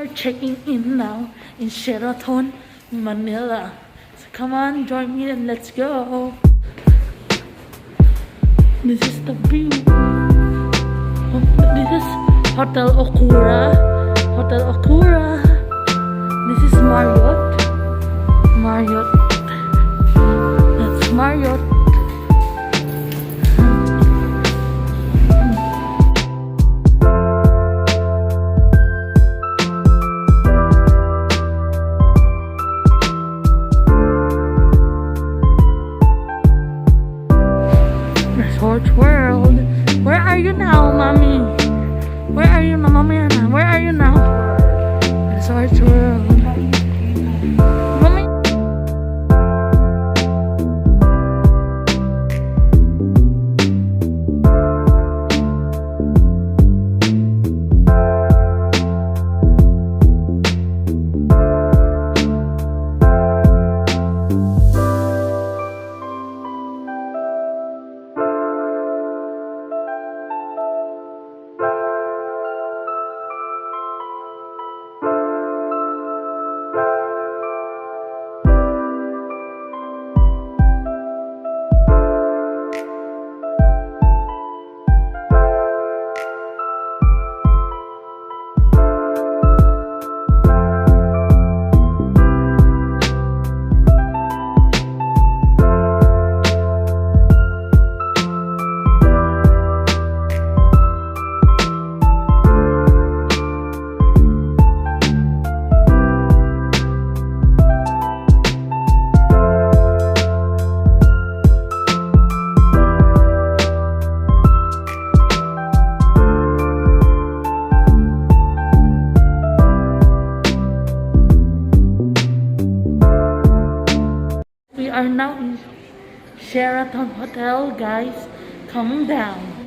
Are checking in now in Sheraton Manila. So come on, join me and let's go. This is the view. This is Hotel Okura. Hotel Okura. This is Marriott. Marriott. That's Marriott. Resort World. Where are you now, mommy? Where are you now, mommy? Where are you now? Resort World. Mommy. We are now in Sheraton Hotel, guys. Coming down.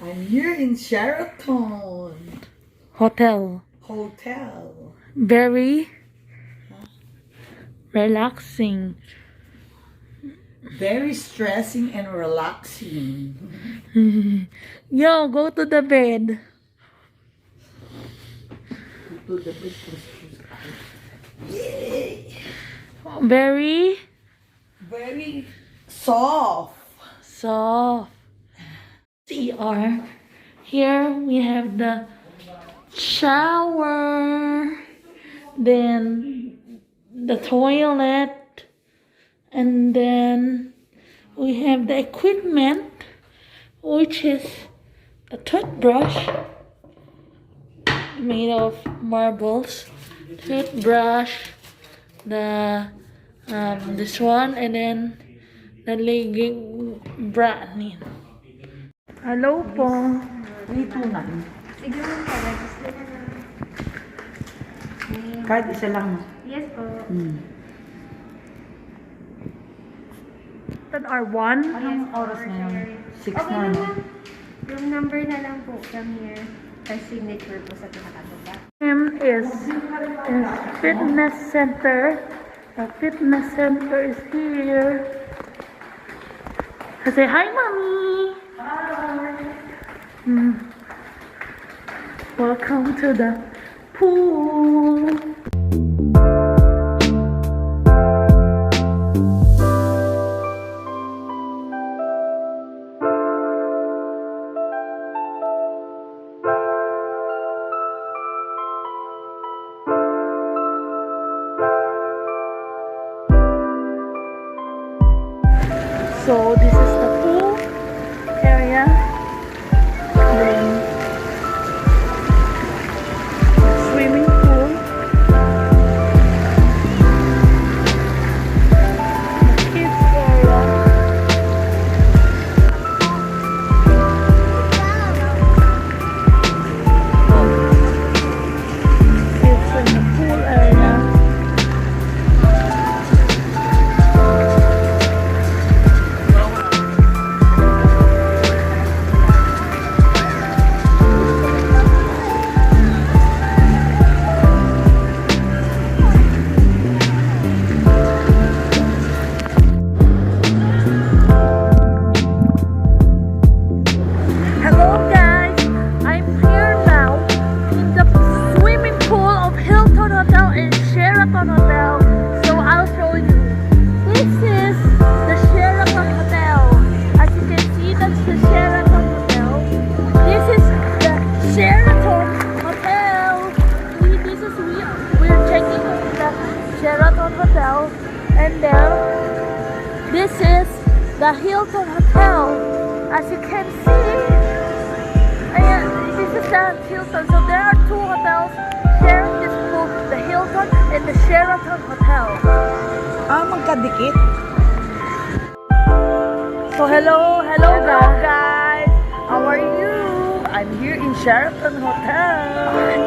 I'm here in Sheraton Hotel. hotel. Very relaxing. Very stressing and relaxing. Yo, go to the bed. To the bed. Yay! Very Very soft. soft. CR. Here we have the shower, then the toilet, and then we have the equipment, which is a toothbrush made of marbles, toothbrush, the this one, and then the legging bra. Hello po. 329. Sige mo po, register na lang. Card isa lang. Yes po. That are one. Anong oras na yun? 6 Okay na. lang lang. Room number na lang po from here. Our signature po sa pinakababa. Is fitness center. The fitness center is here. Say hi, mommy. Hi. Welcome to the pool. So this is the pool area. Then swimming pool. The kids area. Kids in the pool area. Hello guys, I'm here now in the swimming pool of Hilton Hotel and Sheraton Hotel. So I'll show you. This is the Sheraton Hotel. As you can see, that's the Sheraton Hotel. This is the Sheraton Hotel. We're checking in the Sheraton Hotel, and then this is the Hilton Hotel. As you can see, this is the Hilton. So there are two hotels sharing this pool, the Hilton and the Sheraton Hotel. Magkadikit. So hello guys. How are you? I'm here in Sheraton Hotel.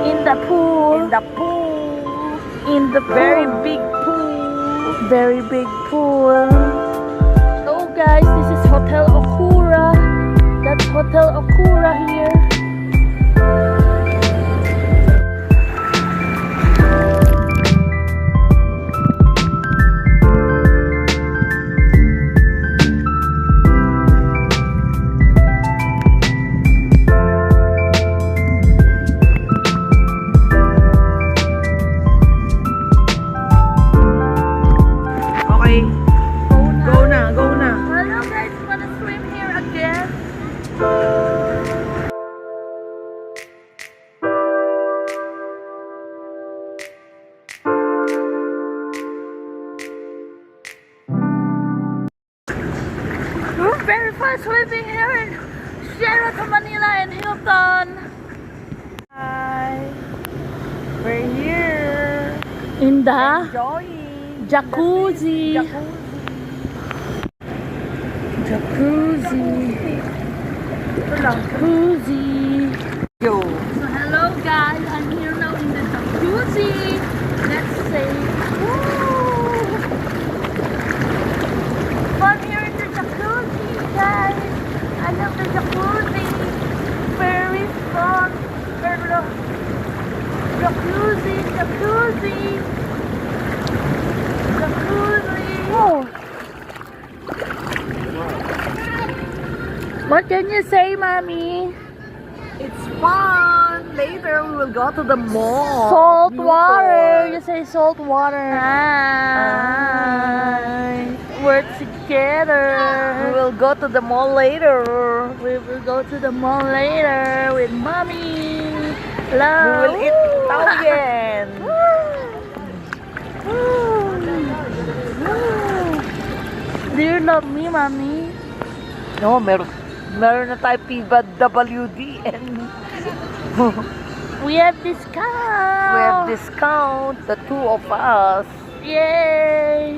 In the pool. In the pool. In the pool. Very big pool. Very big pool. So guys, this is Hotel Okura. That's Hotel Okura here. Okay. Go na. Hello guys, wanna swim here again? We're very fun swimming here in Sheraton Manila and Hilton. Hi. We're here. In the Enjoying. Jacuzzi. Jacuzzi. Yo. So hello guys, I'm here now in the Jacuzzi. Let's say, woo! Fun here in the Jacuzzi, guys. I love the Jacuzzi. Very fun. Very Jacuzzi, jacuzzi. Jacuzzi. Oh. What can you say, Mommy? It's fun. Later we will go to the mall. Salt water. Newport. You say salt water. Hi. We're together. We will go to the mall later. We will go to the mall later with Mommy. We Love. will eat taugen. Do you love me, Mommy? No, meron na tayo PWD and We have discount. we have discount, the two of us. Yay!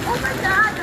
Oh my God!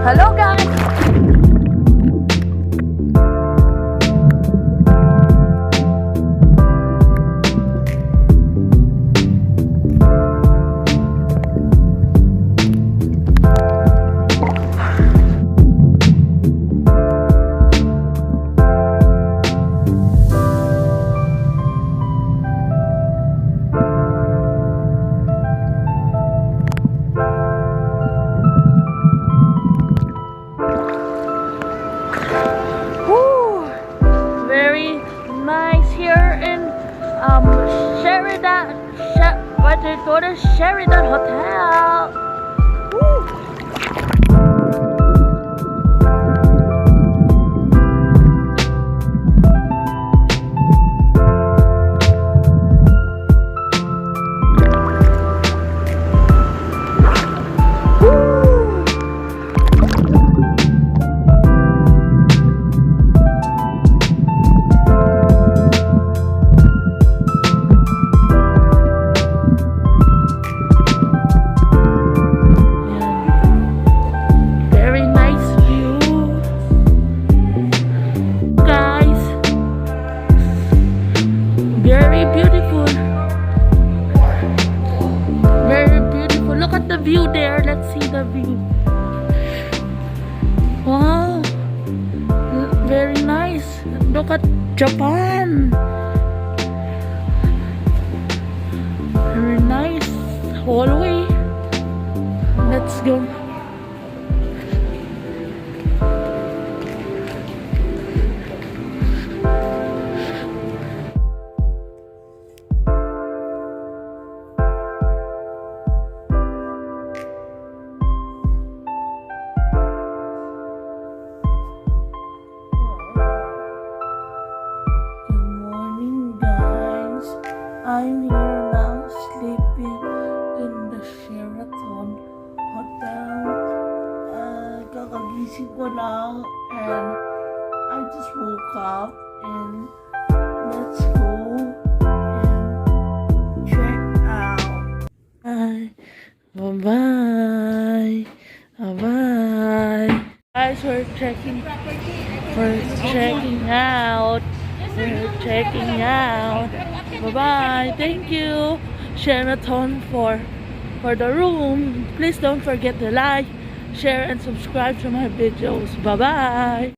Hello guys! Very nice here in Sheraton. What do you call it? Sheraton Hotel. nice. Look at Japan. Very nice hallway. Let's go. I'm here now sleeping in the Sheraton Hotel. Kakagising ko lang and I just woke up and let's go and check out. Bye-bye. Bye-bye. Guys, we're checking out. We're checking out. Bye-bye. Thank you, Sheraton, for the room. Please don't forget to like, share, and subscribe to my videos. Bye-bye.